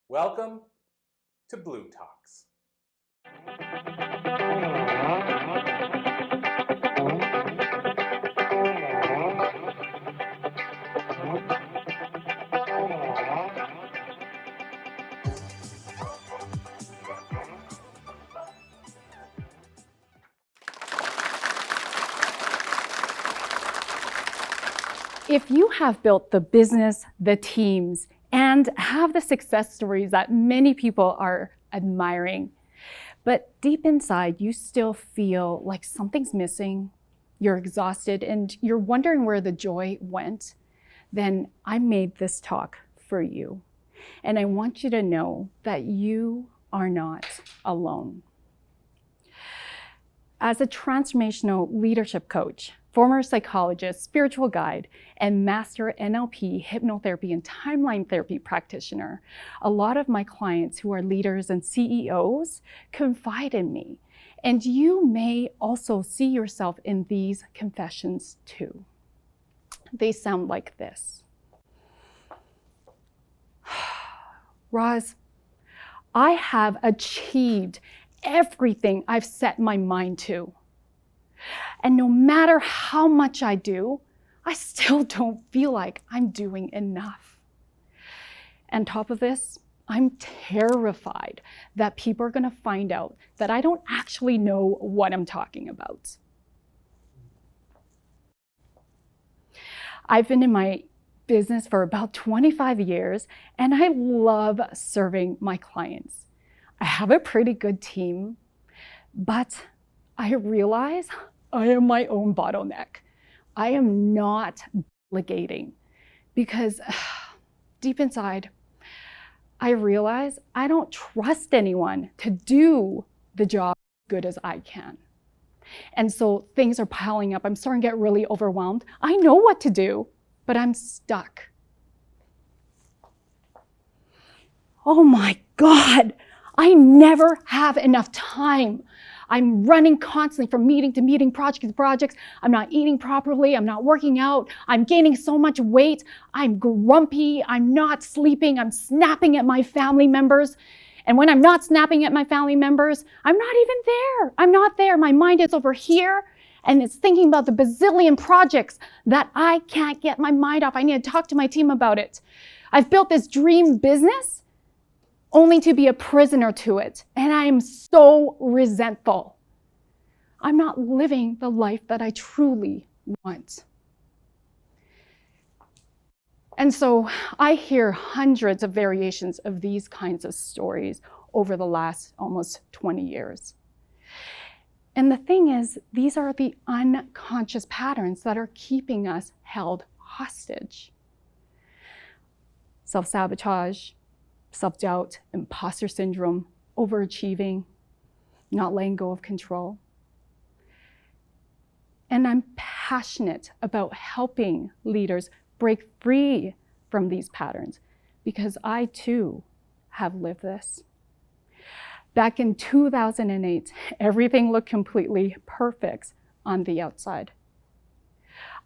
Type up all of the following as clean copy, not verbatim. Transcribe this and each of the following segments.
Welcome to Blutalks. If you have built the business, the teams, and have the success stories that many people are admiring, but deep inside you still feel like something's missing, you're exhausted, and you're wondering where the joy went, then I made this talk for you. And I want you to know that you are not alone. As a transformational leadership coach, former psychologist, spiritual guide, and master NLP, hypnotherapy, and timeline therapy practitioner, a lot of my clients who are leaders and CEOs confide in me. And you may also see yourself in these confessions too. They sound like this. Roz, I have achieved everything I've set my mind to. And no matter how much I do, I still don't feel like I'm doing enough. On top of this, I'm terrified that people are going to find out that I don't actually know what I'm talking about. I've been in my business for about 25 years, and I love serving my clients. I have a pretty good team, but I realize I am my own bottleneck. I am not delegating because deep inside, I realize I don't trust anyone to do the job as good as I can. And so things are piling up. I'm starting to get really overwhelmed. I know what to do, but I'm stuck. Oh my God, I never have enough time. I'm running constantly from meeting to meeting, project to projects. I'm not eating properly. I'm not working out. I'm gaining so much weight. I'm grumpy. I'm not sleeping. I'm snapping at my family members. And when I'm not snapping at my family members, I'm not even there. I'm not there. My mind is over here, and it's thinking about the bazillion projects that I can't get my mind off. I need to talk to my team about it. I've built this dream business only to be a prisoner to it. And I am so resentful. I'm not living the life that I truly want. And so I hear hundreds of variations of these kinds of stories over the last almost 20 years. And the thing is, these are the unconscious patterns that are keeping us held hostage. Self-sabotage, self-doubt, imposter syndrome, overachieving, not letting go of control. And I'm passionate about helping leaders break free from these patterns because I too have lived this. Back in 2008, everything looked completely perfect on the outside.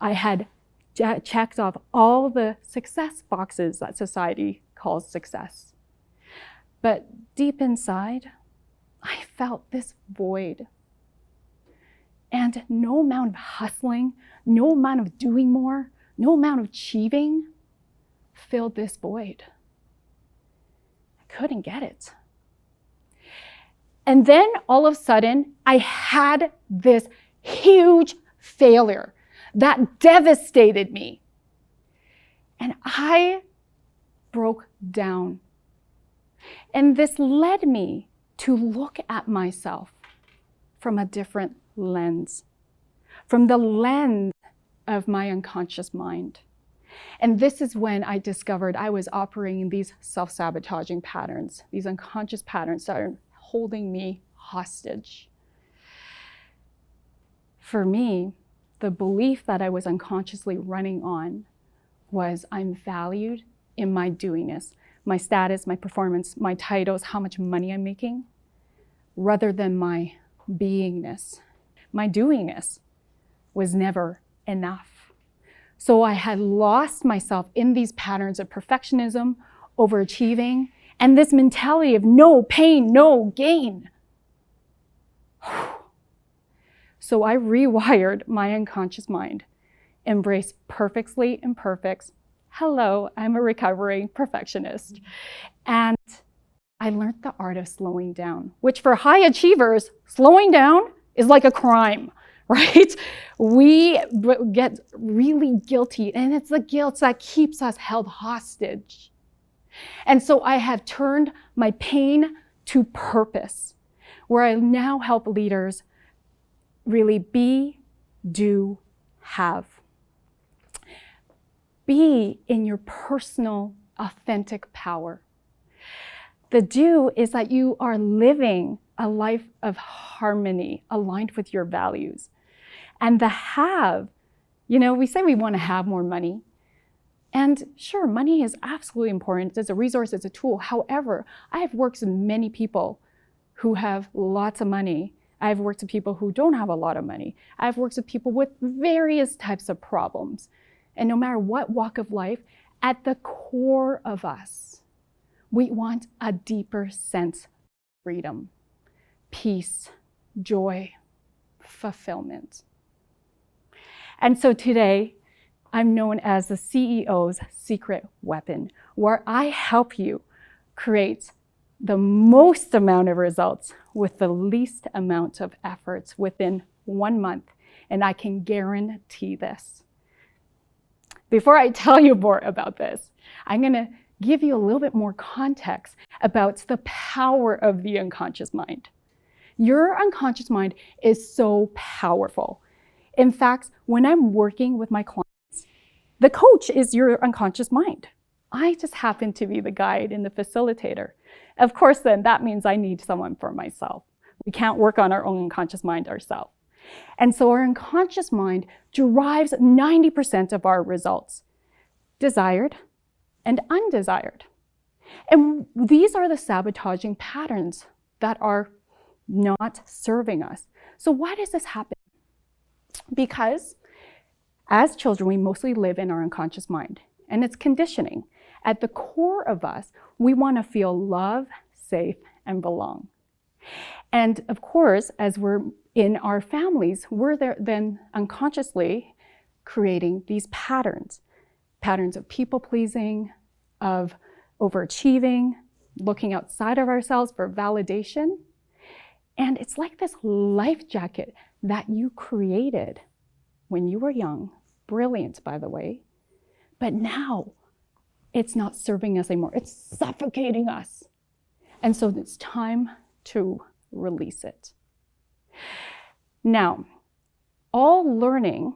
I had checked off all the success boxes that society calls success. But deep inside, I felt this void. And no amount of hustling, no amount of doing more, no amount of achieving filled this void. I couldn't get it. And then all of a sudden, I had this huge failure that devastated me. And I broke down. And this led me to look at myself from a different lens, from the lens of my unconscious mind. And this is when I discovered I was operating these self-sabotaging patterns, these unconscious patterns that are holding me hostage. For me, the belief that I was unconsciously running on was I'm valued in my doingness, my status, my performance, my titles, how much money I'm making, rather than my beingness. My doingness was never enough. So I had lost myself in these patterns of perfectionism, overachieving, and this mentality of no pain, no gain. So I rewired my unconscious mind, embraced perfectly imperfects. Hello, I'm a recovering perfectionist. And I learned the art of slowing down, which for high achievers, slowing down is like a crime, right? We get really guilty, and it's the guilt that keeps us held hostage. And so I have turned my pain to purpose, where I now help leaders really be, do, have. Be in your personal, authentic power. The do is that you are living a life of harmony, aligned with your values. And the have, we say we want to have more money. And sure, money is absolutely important. It's a resource, it's a tool. However, I have worked with many people who have lots of money. I've worked with people who don't have a lot of money. I've worked with people with various types of problems. And no matter what walk of life, at the core of us, we want a deeper sense of freedom, peace, joy, fulfillment. And so today, I'm known as the CEO's secret weapon, where I help you create the most amount of results with the least amount of efforts within 1 month. And I can guarantee this. Before I tell you more about this, I'm going to give you a little bit more context about the power of the unconscious mind. Your unconscious mind is so powerful. In fact, when I'm working with my clients, the coach is your unconscious mind. I just happen to be the guide and the facilitator. Of course, then that means I need someone for myself. We can't work on our own unconscious mind ourselves. And so our unconscious mind derives 90% of our results, desired and undesired. And these are the sabotaging patterns that are not serving us. So why does this happen? Because as children, we mostly live in our unconscious mind, and it's conditioning. At the core of us, we want to feel love, safe, and belong. And of course, as we're in our families, we're there then unconsciously creating these patterns of people-pleasing, of overachieving, looking outside of ourselves for validation. And it's like this life jacket that you created when you were young. Brilliant, by the way. But now it's not serving us anymore. It's suffocating us. And so it's time to release it. Now, all learning,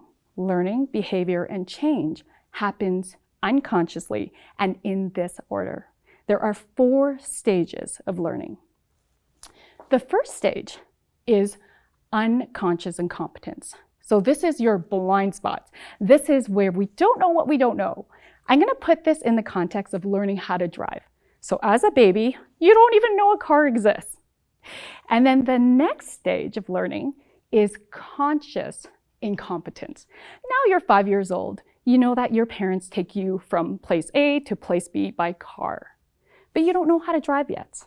behavior, and change happens unconsciously and in this order. There are 4 stages of learning. The first stage is unconscious incompetence. So this is your blind spots. This is where we don't know what we don't know. I'm going to put this in the context of learning how to drive. So as a baby, you don't even know a car exists. And then the next stage of learning is conscious incompetence. Now you're 5 years old. You know that your parents take you from place A to place B by car, but you don't know how to drive yet.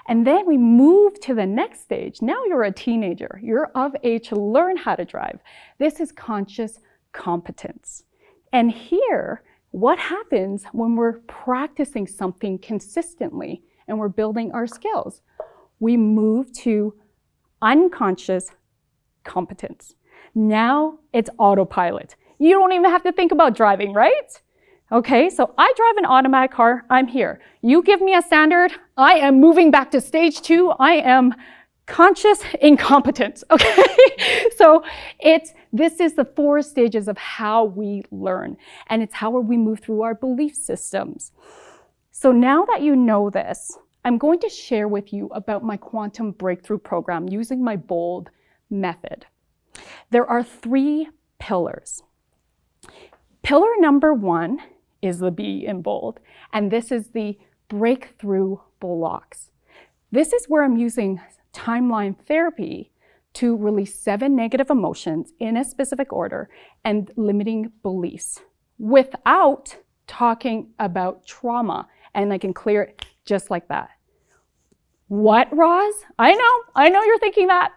And then we move to the next stage. Now you're a teenager. You're of age to learn how to drive. This is conscious competence. And here, what happens when we're practicing something consistently and we're building our skills? We move to unconscious competence. Now it's autopilot. You don't even have to think about driving, right? Okay, so I drive an automatic car, I'm here. You give me a standard, I am moving back to stage 2, I am conscious incompetence, okay? So this is the 4 stages of how we learn, and it's how we move through our belief systems. So now that you know this, I'm going to share with you about my quantum breakthrough program using my BOLD method. There are 3 pillars. Pillar number 1 is the B in bold, and this is the breakthrough blocks. This is where I'm using timeline therapy to release 7 negative emotions in a specific order and limiting beliefs without talking about trauma and I can clear it just like that. What, Roz? I know you're thinking that.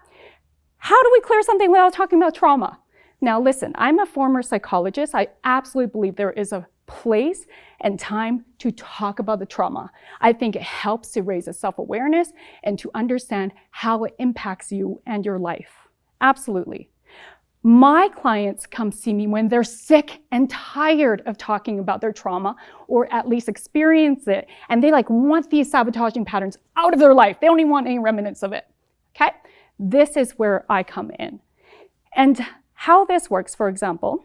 How do we clear something without talking about trauma? Now listen, I'm a former psychologist. I absolutely believe there is a place and time to talk about the trauma. I think it helps to raise a self-awareness and to understand how it impacts you and your life. Absolutely. My clients come see me when they're sick and tired of talking about their trauma, or at least experience it, and they want these sabotaging patterns out of their life. They don't even want any remnants of it. Okay? This is where I come in. And how this works, for example,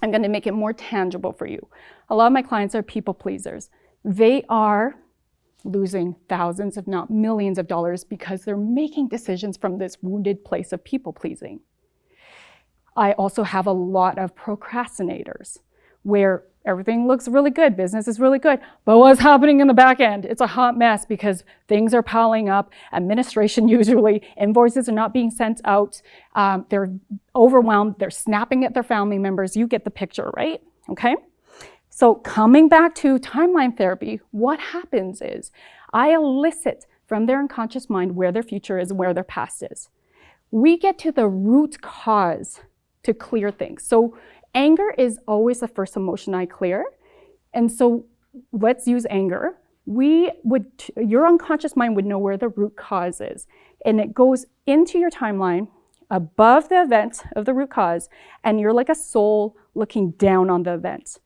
I'm going to make it more tangible for you. A lot of my clients are people pleasers. They are losing thousands, if not millions of dollars because they're making decisions from this wounded place of people pleasing. I also have a lot of procrastinators where everything looks really good, business is really good, but what's happening in the back end? It's a hot mess because things are piling up, administration usually, invoices are not being sent out, they're overwhelmed, they're snapping at their family members, you get the picture, right? Okay? So coming back to timeline therapy, what happens is I elicit from their unconscious mind where their future is and where their past is. We get to the root cause to clear things. So anger is always the first emotion I clear. And so let's use anger. Your unconscious mind would know where the root cause is. And it goes into your timeline above the event of the root cause, and you're like a soul looking down on the event.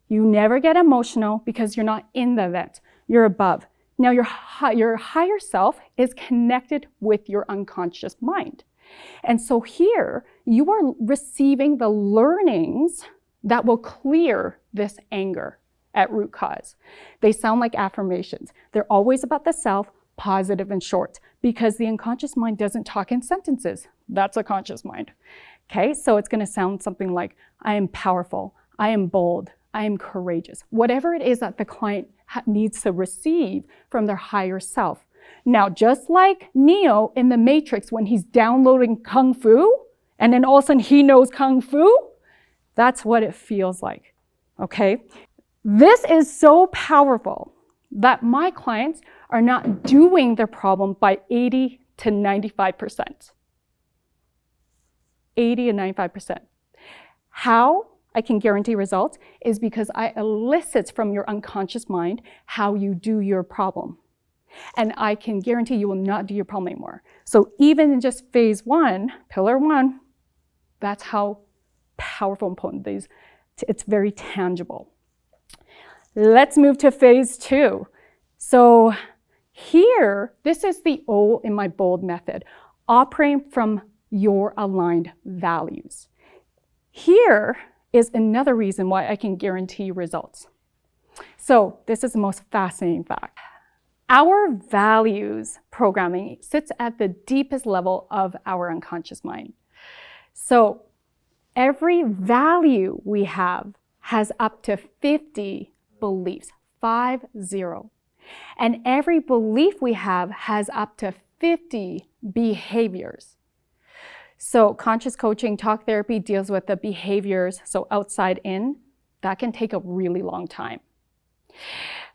You never get emotional because you're not in the event. You're above. Now your higher self is connected with your unconscious mind. And so here you are receiving the learnings that will clear this anger at root cause. They sound like affirmations. They're always about the self, positive and short, because the unconscious mind doesn't talk in sentences. That's a conscious mind. Okay, so it's going to sound something like, I am powerful, I am bold, I am courageous. Whatever it is that the client needs to receive from their higher self. Now, just like Neo in the Matrix when he's downloading Kung Fu, and then all of a sudden he knows Kung Fu, that's what it feels like, okay? This is so powerful that my clients are not doing their problem by 80 to 95%. 80 and 95%. How I can guarantee results is because I elicit from your unconscious mind how you do your problem. And I can guarantee you will not do your problem anymore. So even in just phase 1, pillar 1, that's how powerful and potent these. It's very tangible. Let's move to phase 2. So here, this is the O in my BOLD method, operating from your aligned values. Here is another reason why I can guarantee results. So this is the most fascinating fact. Our values programming sits at the deepest level of our unconscious mind. So every value we have has up to 50 beliefs, 50. And every belief we have has up to 50 behaviors. So conscious coaching, talk therapy deals with the behaviors, so outside in, that can take a really long time.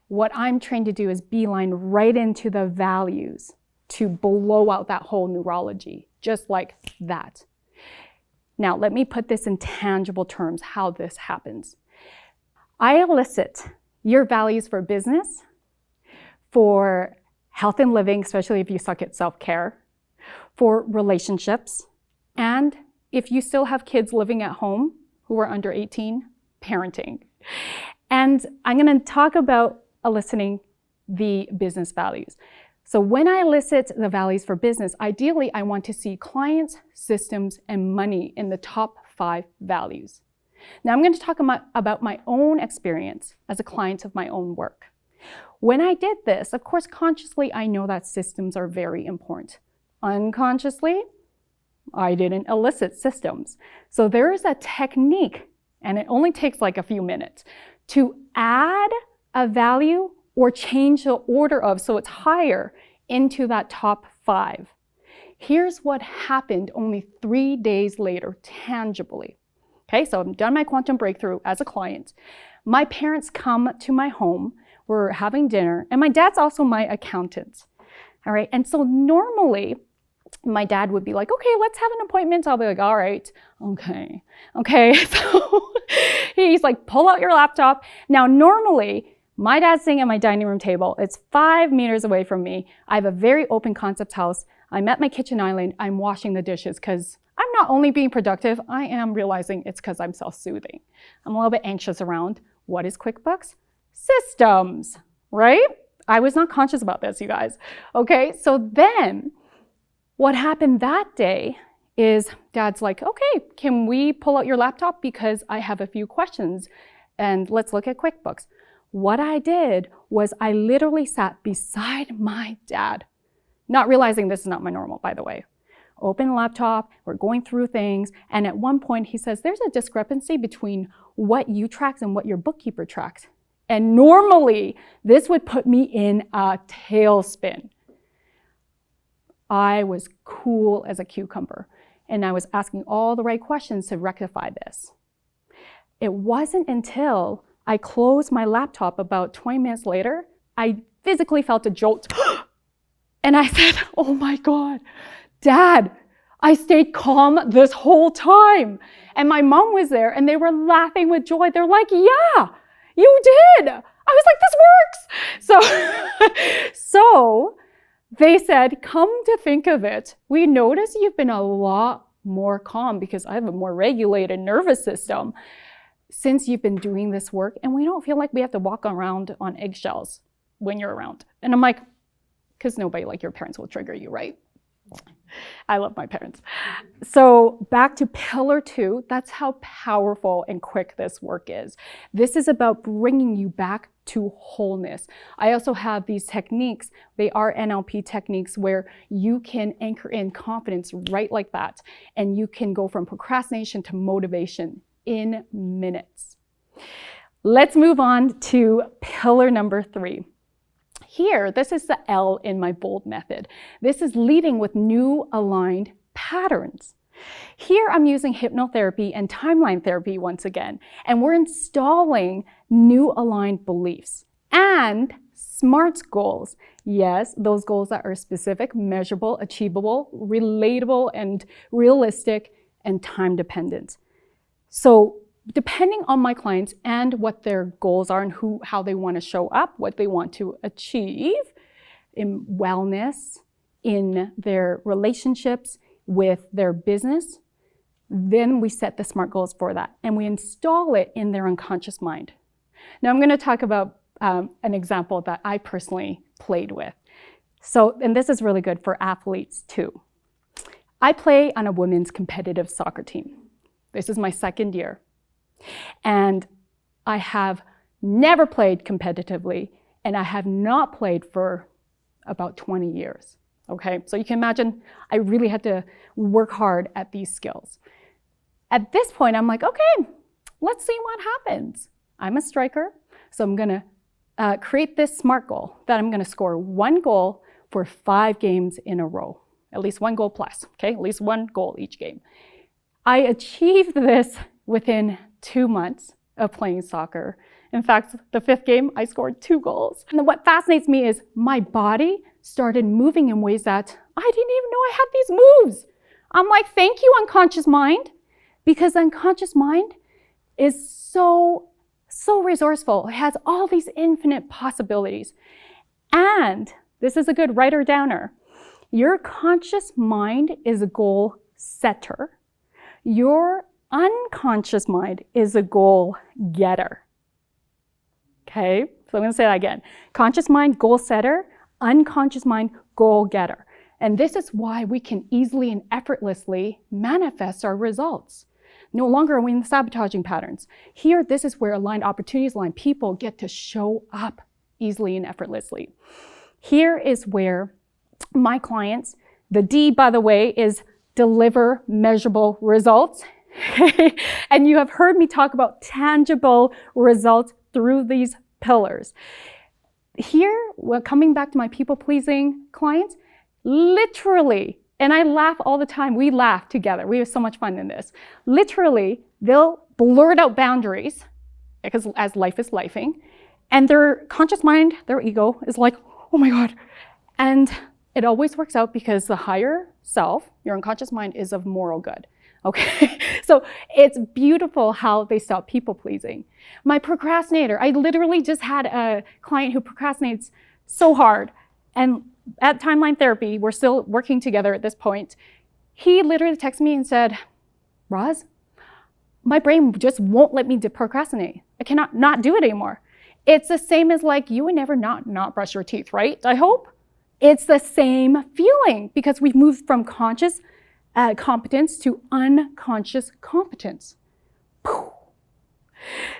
What I'm trained to do is beeline right into the values to blow out that whole neurology, just like that. Now, let me put this in tangible terms, how this happens. I elicit your values for business, for health and living, especially if you suck at self-care, for relationships, and if you still have kids living at home who are under 18, parenting. And I'm going to talk about eliciting the business values. So when I elicit the values for business, ideally I want to see clients, systems, and money in the top 5 values. Now I'm going to talk about my own experience as a client of my own work. When I did this, of course, consciously, I know that systems are very important. Unconsciously, I didn't elicit systems. So there is a technique, and it only takes like a few minutes, to add a value or change the order of, so it's higher, into that top 5. Here's what happened only 3 days later, tangibly. Okay, so I've done my quantum breakthrough as a client. My parents come to my home we're having dinner, and my dad's also my accountant. All right, and so normally my dad would be like, okay, let's have an appointment. I'll be like, all right, okay. So he's like, pull out your laptop. Now, normally my dad's sitting at my dining room table. It's 5 meters away from me. I have a very open concept house. I'm at my kitchen island. I'm washing the dishes because I'm not only being productive, I am realizing it's because I'm self-soothing. I'm a little bit anxious around what is QuickBooks? Systems, right? I was not conscious about this, you guys. Okay, so then what happened that day is Dad's like, okay, can we pull out your laptop because I have a few questions and let's look at QuickBooks. What I did was I literally sat beside my dad, not realizing this is not my normal, by the way. Open laptop, we're going through things, and at one point he says, there's a discrepancy between what you track and what your bookkeeper tracks. And normally, this would put me in a tailspin. I was cool as a cucumber, and I was asking all the right questions to rectify this. It wasn't until I closed my laptop about 20 minutes later, I physically felt a jolt. And I said, oh my God, Dad, I stayed calm this whole time. And my mom was there, and they were laughing with joy. They're like, yeah, you did. I was like, this works. So they said, come to think of it, we notice you've been a lot more calm because I have a more regulated nervous system since you've been doing this work, and we don't feel like we have to walk around on eggshells when you're around. And I'm like, because nobody like your parents will trigger you, right? I love my parents. So back to pillar 2, that's how powerful and quick this work is. This is about bringing you back to wholeness. I also have these techniques. They are NLP techniques where you can anchor in confidence right like that. And you can go from procrastination to motivation in minutes. Let's move on to pillar number 3. Here, this is the L in my BOLD method. This is leading with new aligned patterns. Here I'm using hypnotherapy and timeline therapy once again, and we're installing new aligned beliefs and SMART goals. Yes, those goals that are specific, measurable, achievable, relatable, and realistic, and time dependent. So depending on my clients and what their goals are and how they want to show up, what they want to achieve in wellness, in their relationships, with their business, then we set the SMART goals for that and we install it in their unconscious mind. Now I'm going to talk about an example that I personally played with. And this is really good for athletes too. I play on a women's competitive soccer team. This is my 2nd year. And I have never played competitively, and I have not played for about 20 years. Okay, so you can imagine I really had to work hard at these skills. At this point, I'm like, okay, let's see what happens. I'm a striker, so I'm gonna create this SMART goal that I'm gonna score 1 goal for 5 games in a row. At least 1 goal plus, okay? At least 1 goal each game. I achieved this within 2 months of playing soccer. In fact, the 5th game, I scored 2 goals. And what fascinates me is my body started moving in ways that I didn't even know I had these moves. I'm like, thank you, unconscious mind, because unconscious mind is so resourceful. It has all these infinite possibilities. And this is a good writer-downer. Your conscious mind is a goal setter. Your unconscious mind is a goal getter. Okay, so I'm going to say that again. Conscious mind, goal setter. Unconscious mind, goal getter. And this is why we can easily and effortlessly manifest our results. No longer are we in the sabotaging patterns. Here, this is where aligned opportunities, aligned people get to show up easily and effortlessly. Here is where my clients, the D, by the way, is deliver measurable results. And you have heard me talk about tangible results through these pillars. Here, coming back to my people-pleasing clients, literally, and I laugh all the time. We laugh together. We have so much fun in this. Literally, they'll blurt out boundaries, because as life is lifing, And their conscious mind, their ego, is like, oh my God. And it always works out because the higher self, your unconscious mind, is of moral good. Okay, so it's beautiful how they stop people pleasing. My procrastinator, I literally just had a client who procrastinates so hard. And at Timeline Therapy, we're still working together at this point. He literally texted me and said, Roz, my brain just won't let me procrastinate. I cannot not do it anymore. It's the same as like you would never not brush your teeth, right? I hope. It's the same feeling because we've moved from conscious competence to unconscious competence.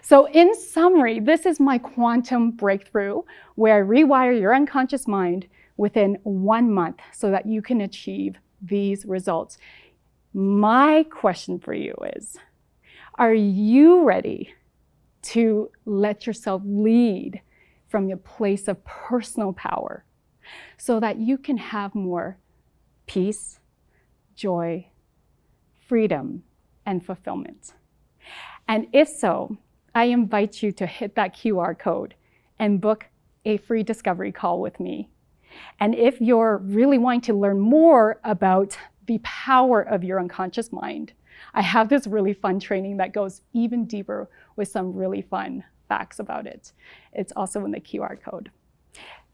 So in summary, this is my quantum breakthrough where I rewire your unconscious mind within 1 month so that you can achieve these results. My question for you is, are you ready to let yourself lead from your place of personal power so that you can have more peace, joy, freedom, and fulfillment? And if so, I invite you to hit that QR code and book a free discovery call with me. And if you're really wanting to learn more about the power of your unconscious mind, I have this really fun training that goes even deeper with some really fun facts about it. It's also in the QR code.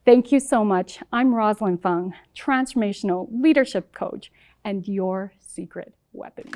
Thank you so much. I'm Rosalyn Fung, Transformational Leadership Coach, and your secret weapon.